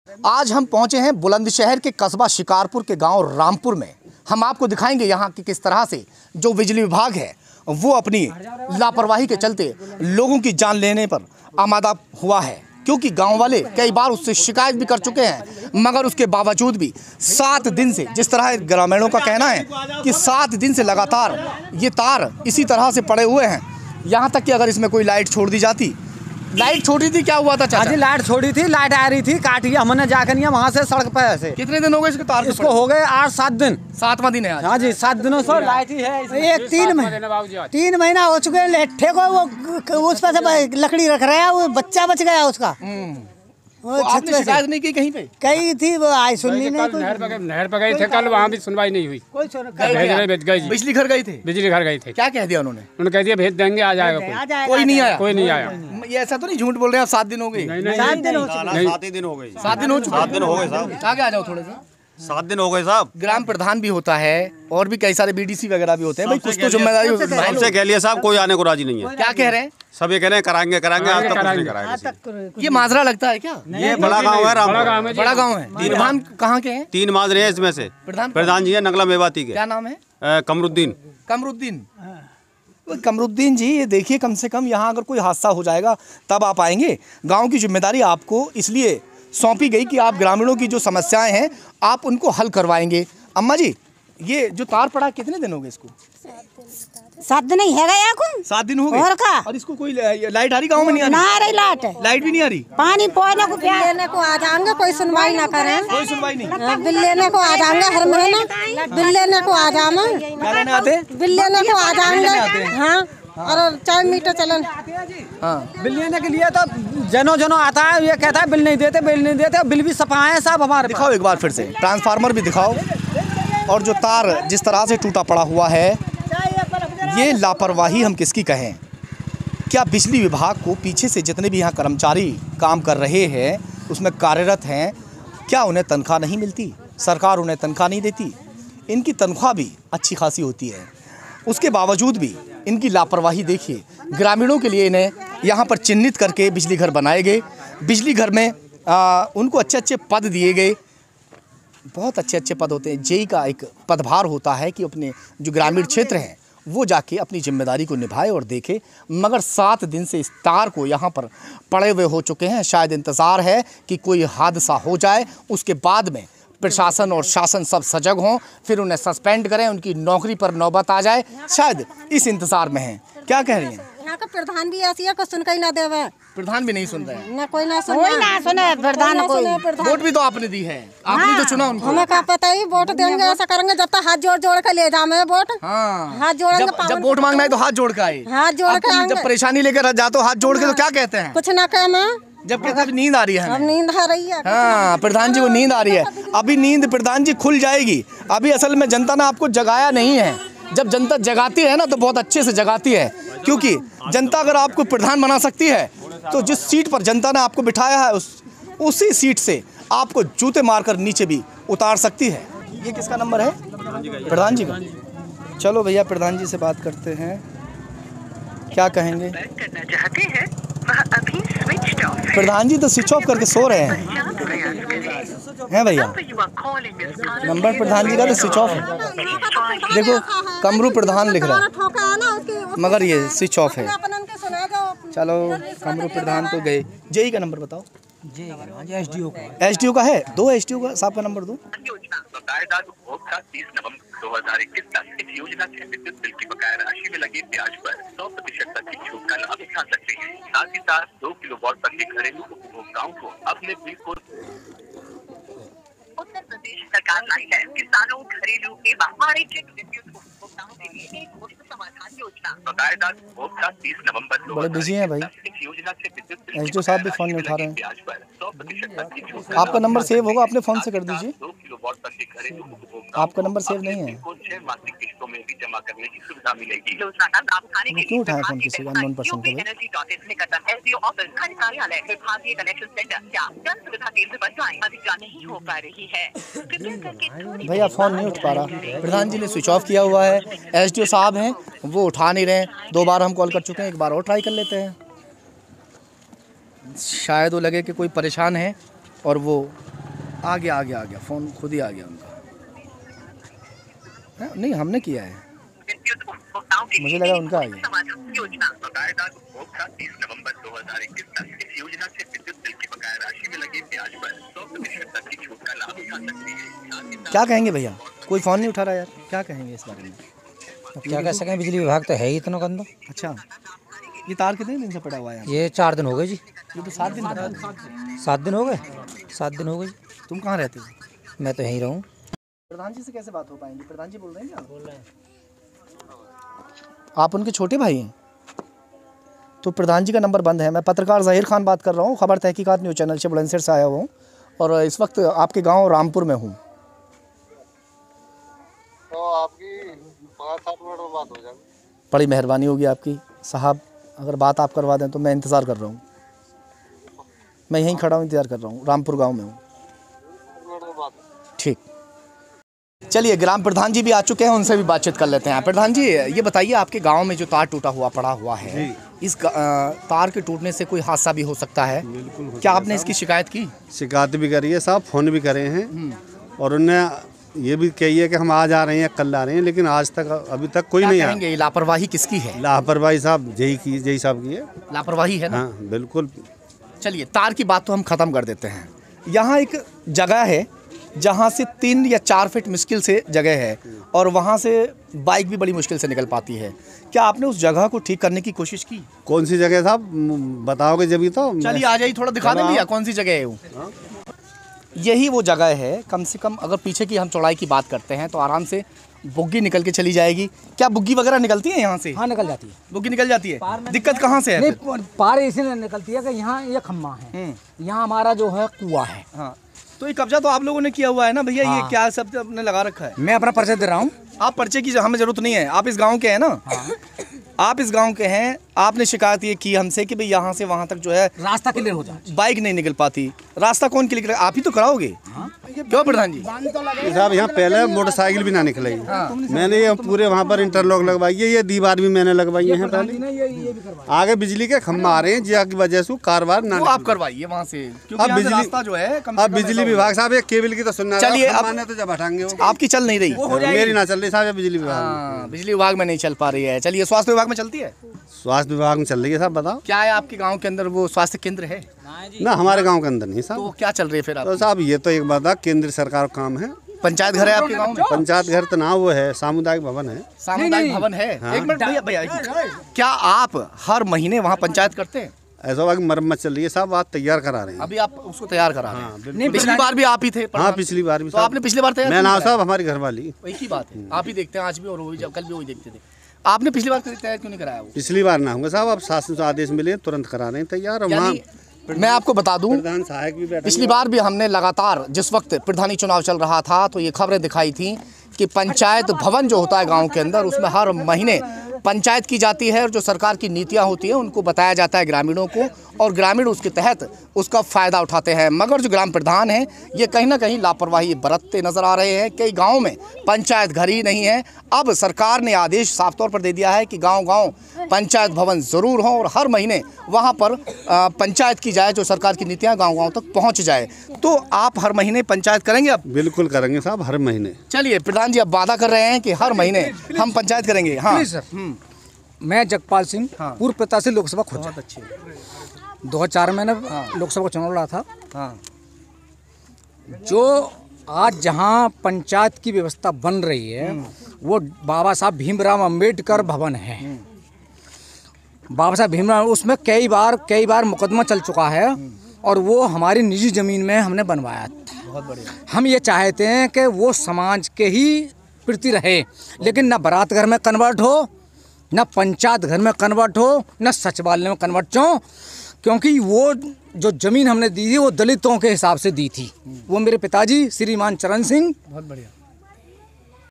आज हम पहुंचे हैं बुलंदशहर के कस्बा शिकारपुर के गांव रामपुर में। हम आपको दिखाएंगे यहाँ की किस तरह से जो बिजली विभाग है वो अपनी लापरवाही के चलते लोगों की जान लेने पर आमादा हुआ है, क्योंकि गांव वाले कई बार उससे शिकायत भी कर चुके हैं, मगर उसके बावजूद भी 7 दिन से, जिस तरह ग्रामीणों का कहना है कि 7 दिन से लगातार ये तार इसी तरह से पड़े हुए हैं। यहाँ तक कि अगर इसमें कोई लाइट छोड़ दी जाती, लाइट छोड़ी थी, क्या हुआ था चाचा? जी लाइट छोड़ी थी, लाइट आ रही थी, काटी हमने जाकर वहाँ से सड़क पे ऐसे। कितने दिन हो गए इसके तार? इसको हो गए 8-7 दिन। 7वां दिन है आज। हाँ जी, 7 दिनों से लाइट ही है। ये 3 महीना हो चुके लेट्ठे को, वो उस पर से लकड़ी रख रहा है, वो बच्चा बच गया उसका। तो आपने शिकायत नहीं की कहीं पे? कहीं थी, वो आई सुननी नहीं। नहर पे गए थे कल, वहाँ भी सुनवाई नहीं हुई। बिजली घर गई थे? बिजली घर गई थे। क्या कह दिया उन्होंने? उन्होंने कह दिया भेज देंगे, आ जाएगा कोई नहीं आया? कोई नहीं आया। ये ऐसा तो नहीं झूठ बोल रहे हैं आप? 7 दिन हो गए? 7 दिन हो चुके। 7 ही दिन हो गए। 7 दिन हो चुके? 7 दिन हो गए साहब। आगे आ जाओ थोड़े से। 7 दिन हो गए साहब। ग्राम प्रधान भी होता है और भी कई सारे BDC वगैरह भी होते हैं, भाई कुछ तो जिम्मेदारी होती है। सबसे कह लिया साहब, कोई आने को राजी नहीं है। क्या कह रहे हैं? सब ये कह रहे हैं कराएंगे कराएंगे, आज तक कुछ नहीं कराया किसी। ये माजरा लगता है क्या? ये बड़ा गांव है, रामपुर बड़ा गांव है। प्रधान कहाँ के हैं? 3 माजरे हैं इसमें से। प्रधान जी है नगला मेवाती के। क्या नाम है? कमरुद्दीन। कमरुद्दीन। कमरुद्दीन जी, ये देखिए, कम से कम यहाँ अगर कोई हादसा हो जाएगा तब आप आएंगे। गाँव की जिम्मेदारी आपको इसलिए सौंपी गई कि आप ग्रामीणों की जो समस्याएं हैं आप उनको हल करवाएंगे। अम्मा जी, ये जो तार पड़ा कितने दिन हो गए इसको? 7 दिन ही है गया को। 7 दिन हो गए। और का? और इसको कोई लाइट आ रही गाँव में? नहीं आ रही? ना आ रही लाइट। लाइट भी नहीं आ रही? पानी पौने को लेने को आ जाएंगे, कोई सुनवाई ना करें। कोई सुनवाई नहीं? बिल लेने को आ जाएंगे हर महीना, बिल लेने को आ जाना। क्या लेने आते? बिल लेने को आ जाएंगे। हाँ, और 4 मीटर चलन। हाँ, बिल लेने के लिए तो जनो आता है, ये कहता है बिल नहीं देते, बिल नहीं देते। बिल भी सफाए हैं साहब हमारे। दिखाओ एक बार फिर से, ट्रांसफार्मर भी दिखाओ। और जो तार जिस तरह से टूटा पड़ा हुआ है, ये लापरवाही हम किसकी कहें? क्या बिजली विभाग को पीछे से जितने भी यहाँ कर्मचारी काम कर रहे हैं, उसमें कार्यरत हैं, क्या उन्हें तनख्वाह नहीं मिलती? सरकार उन्हें तनख्वाह नहीं देती? इनकी तनख्वाह भी अच्छी खासी होती है, उसके बावजूद भी इनकी लापरवाही देखिए। ग्रामीणों के लिए इन्हें यहाँ पर चिन्हित करके बिजली घर बनाए गए। बिजली घर में उनको अच्छे अच्छे पद दिए गए, बहुत अच्छे अच्छे पद होते हैं। जेई का एक पदभार होता है कि अपने जो ग्रामीण क्षेत्र हैं वो जाके अपनी जिम्मेदारी को निभाए और देखे, मगर 7 दिन से इस तार को यहाँ पर पड़े हुए हो चुके हैं। शायद इंतज़ार है कि कोई हादसा हो जाए, उसके बाद में प्रशासन और शासन सब सजग हों, फिर उन्हें सस्पेंड करें, उनकी नौकरी पर नौबत आ जाए। शायद इस इंतज़ार में हैं। क्या कह रही हैं? यहाँ का प्रधान भी ऐसी है को सुन के ना देवे। प्रधान भी नहीं सुन रहे हैं? ना कोई ना सुने प्रधान को। वोट भी तो आपने दी है, आपने तो चुना उनको। हमें क्या पता ही वोट देंगे, ऐसा करेंगे जब तक हाथ जोड़ जोड़ के ले जाए वोट। हाँ, हाथ जोड़ेंगे। जब वोट मांगना है तो हाथ जोड़ के आए। हाथ जोड़ के जब परेशानी लेकर जाते हो हाथ जोड़ के, तो क्या कहते हैं? कुछ ना कहना। जब कहते हैं नींद आ रही है, अब नींद आ रही है। हाँ, प्रधान जी को नींद आ रही है। अभी नींद प्रधान जी खुल जाएगी। अभी असल में जनता ने आपको जगाया नहीं है। जब जनता जगाती है ना तो बहुत अच्छे से जगाती है, क्योंकि जनता अगर आपको प्रधान बना सकती है तो जिस सीट पर जनता ने आपको बिठाया है उसी सीट से आपको जूते मारकर नीचे भी उतार सकती है। ये किसका नंबर है? प्रधान जी का। चलो भैया, प्रधान जी से बात करते हैं, क्या कहेंगे? प्रधान जी तो स्विच ऑफ करके सो रहे हैं भैया। नंबर प्रधान जी का तो स्विच ऑफ है। देखो, कमरू प्रधान लिख रहा है, मगर ये स्विच ऑफ है। चलो, कमरू प्रधान तो गए। जेई का नंबर बताओ। एसडीओ का है? 2 एसडीओ का साहब का नंबर दो। 30 नवंबर 2021 तक इस योजना से विद्युत बिल की बकाया राशि में लगे ब्याज पर 100% तक की छूट का लाभ उठा सकते हैं। साथ ही साथ 2 किलोवाट तक के घरेलू उपभोक्ताओं को अपने बिल को उत्तर प्रदेश सरकार लाई है किसानों, घरेलू एवं वाणिज्यिक विद्युत उपभोक्ताओं के लिए एक मुफ्त समाधान योजना। बकायेदार उपभोक्ता 30 नवंबर बड़े बिजी हैं भाई। इस योजना से विद्युत बिल एसडीओ साहब भी फोन नहीं उठा रहे हैं। ब्याज पर 100% तक की छूट। आपका नंबर सेव होगा, अपने फोन से कर दीजिए। 2 किलोवाट तक के घरेलू उपभोक्ताओं आपका नंबर सेव नहीं है? 6 मासिक किस्तों में भी जमा करने की सुविधा मिलेगी। क्यों उठाए फोन किसी का अननोन पर्सन को? नहीं हो पा रही है। भैया फोन नहीं उठ पा रहा, प्रधान जी ने स्विच ऑफ किया हुआ है। एसडीओ साहब हैं, वो उठा नहीं रहे। 2 बार हम कॉल कर चुके हैं, एक बार और ट्राई कर लेते हैं। शायद वो लगे कि कोई परेशान है और वो आ गया फ़ोन खुद ही आ गया उनका। नहीं हमने किया है, मुझे लगा उनका आ गया। योजना बकायेदार उपभोक्ता 30 नवंबर 2021 तक इस योजना से विद्युत बिल की बकाया राशि में लगे ब्याज पर 100% तक की छूट का लाभ उठा सकती है। क्या कहेंगे भैया, कोई फ़ोन नहीं उठा रहा यार, क्या कहेंगे इस बारे में? क्या कह सकें, बिजली विभाग तो है ही इतना गंदा। अच्छा, ये तार कितने दिन से पड़ा हुआ है? ये 4 दिन हो गए जी। ये तो 7 दिन बता। 7 दिन हो गए, 7 दिन हो गए जी। तुम कहाँ रहते हो? मैं तो यहीं रहूँ। प्रधान जी से कैसे बात हो पाएंगी? प्रधान जी बोल रहे हैं क्या? बोल रहे हैं। आप उनके छोटे भाई हैं? तो प्रधान जी का नंबर बंद है। मैं पत्रकार ज़ाहिर खान बात कर रहा हूँ, खबर तहकीकात न्यूज़ चैनल से बुलंदशहर से आया हुआ हूँ और इस वक्त आपके गांव रामपुर में हूँ। तो आपकी 5-7 मिनट में बात हो जाएगी। बड़ी मेहरबानी होगी आपकी साहब, अगर बात आप करवा दें तो मैं इंतज़ार कर रहा हूँ। मैं यहीं खड़ा हूँ, इंतज़ार कर रहा हूँ, रामपुर गाँव में हूँ। ठीक, चलिए ग्राम प्रधान जी भी आ चुके हैं, उनसे भी बातचीत कर लेते हैं। प्रधान जी ये बताइए, आपके गांव में जो तार टूटा हुआ पड़ा हुआ है, इस तार के टूटने से कोई हादसा भी हो सकता है, क्या आपने इसकी शिकायत की? शिकायत भी करी है साहब, फ़ोन भी करे हैं और उन्हें ये भी कही है कि हम आज आ रहे हैं, कल आ रहे हैं, लेकिन आज तक अभी तक कोई नहीं आया। ये लापरवाही किसकी है? लापरवाही साहब जय साहब की है। लापरवाही है ना? हाँ बिल्कुल। चलिए तार की बात तो हम ख़त्म कर देते हैं। यहाँ एक जगह है जहाँ से 3 या 4 फीट मुश्किल से जगह है और वहाँ से बाइक भी बड़ी मुश्किल से निकल पाती है। क्या आपने उस जगह को ठीक करने की कोशिश की? कौन सी जगह साहब बताओगे जब ही तो। चलिए आ जाइए, थोड़ा दिखा दें भैया कौन सी जगह है वो। यही वो जगह है, कम से कम अगर पीछे की हम चौड़ाई की बात करते हैं तो आराम से बुग्गी निकल के चली जाएगी। क्या बुग्गी वगैरह निकलती है यहाँ से? हाँ निकल जाती है, बुग्गी निकल जाती है। दिक्कत कहाँ से है? नहीं पार इसलिए निकलती है कि यहाँ ये खम्मा है, यहाँ हमारा जो है कुआं है। हाँ, तो ये कब्जा तो आप लोगों ने किया हुआ है ना भैया? हाँ। ये क्या सब आपने लगा रखा है? मैं अपना परिचय दे रहा हूँ। आप पर्चे की हमें जरूरत नहीं है, आप इस गांव के हैं ना? हाँ। आप इस गांव के हैं, आपने शिकायत ये की हमसे कि भाई यहाँ से वहाँ तक जो है रास्ता क्लियर हो जाए, बाइक नहीं निकल पाती। रास्ता कौन क्लियर करेगा? आप ही तो कराओगे। हाँ? क्यों प्रधान जी? साहब यहाँ पहले मोटरसाइकिल भी ना निकले। हाँ। मैंने ये पूरे वहाँ पर इंटरलॉक लगवाई है, ये दीवार भी मैंने लगवाई है पहले। आगे बिजली के खम्भा आ रहे हैं जिसकी वजह से कारबार ना आप करवाइए वहाँ से, क्योंकि बिजली रास्ता जो है अब बिजली विभाग साहब एक केबल की तो सुनना। चलिए अब तो जब हटाएंगे आपकी चल नहीं रही, मेरी ना चल रही साहब बिजली विभाग। बिजली विभाग में नहीं चल पा रही है। चलिए स्वास्थ्य विभाग में चलती है? स्वास्थ्य विभाग में चल रही है साहब। बताओ क्या है आपके गांव के अंदर वो स्वास्थ्य केंद्र है? ना हमारे गांव के अंदर नहीं साहब। तो क्या चल रही है फिर? तो साहब ये तो एक बात है, केंद्र सरकार का काम है। पंचायत घर है आपके गांव में? पंचायत घर तो ना वो है, सामुदायिक भवन है। सामुदायिक भवन है। हाँ। एक मिनट भैया, क्या आप हर महीने वहाँ पंचायत करते हैं? ऐसा मरम्मत चल रही है साहब, आज तैयार करा रहे हैं। अभी आप उसको तैयार करा रहे हैं? नहीं, पिछली बार भी आप ही थे? हाँ पिछली बार भी। तो आपने पिछली बार तैयार? मैं ना साहब, हमारी घर वाली। एक ही बात है, आप ही देखते हैं आज भी और कल भी वही देखते थे। आपने पिछली बार तैयार क्यों नहीं कराया? वो पिछली बार ना होंगे साहब, अब शासन से आदेश मिले तुरंत करा रहे हैं तैयार। मैं आपको बता दूं, प्रधान सहायक भी पिछली बार भी हमने लगातार, जिस वक्त प्रधानी चुनाव चल रहा था, तो ये खबरें दिखाई थी कि पंचायत भवन जो होता है गांव के अंदर, उसमें हर महीने पंचायत की जाती है और जो सरकार की नीतियां होती हैं उनको बताया जाता है ग्रामीणों को, और ग्रामीण उसके तहत उसका फ़ायदा उठाते हैं। मगर जो ग्राम प्रधान हैं ये कहीं ना कहीं लापरवाही बरतते नज़र आ रहे हैं। कई गाँव में पंचायत घर ही नहीं है। अब सरकार ने आदेश साफ तौर पर दे दिया है कि गाँव-गाँव पंचायत भवन ज़रूर हों और हर महीने वहाँ पर पंचायत की जाए, जो सरकार की नीतियाँ गाँव-गाँव तक पहुँच जाए। तो आप हर महीने पंचायत करेंगे? अब बिल्कुल करेंगे साहब, हर महीने। चलिए प्रधान जी अब वादा कर रहे हैं कि हर महीने हम पंचायत करेंगे। हाँ सर। मैं जगपाल सिंह, पूर्व प्रत्याशी लोकसभा खोजा। बहुत अच्छे। 2004 में लोकसभा का चुनाव लड़ा था। हाँ। जो आज जहाँ पंचायत की व्यवस्था बन रही है वो बाबा साहब भीमराव अंबेडकर भवन है। बाबा साहब भीमराव, उसमें कई बार मुकदमा चल चुका है और वो हमारी निजी ज़मीन में हमने बनवाया था। बहुत बढ़िया। हम ये चाहते हैं कि वो समाज के ही प्रति रहे, लेकिन ना बारात घर में कन्वर्ट हो, ना पंचायत घर में कन्वर्ट हो, ना सचिवालय में कन्वर्ट हो, क्योंकि वो जो ज़मीन हमने दी थी वो दलितों के हिसाब से दी थी। वो मेरे पिताजी श्रीमान चरण सिंह, बहुत बढ़िया,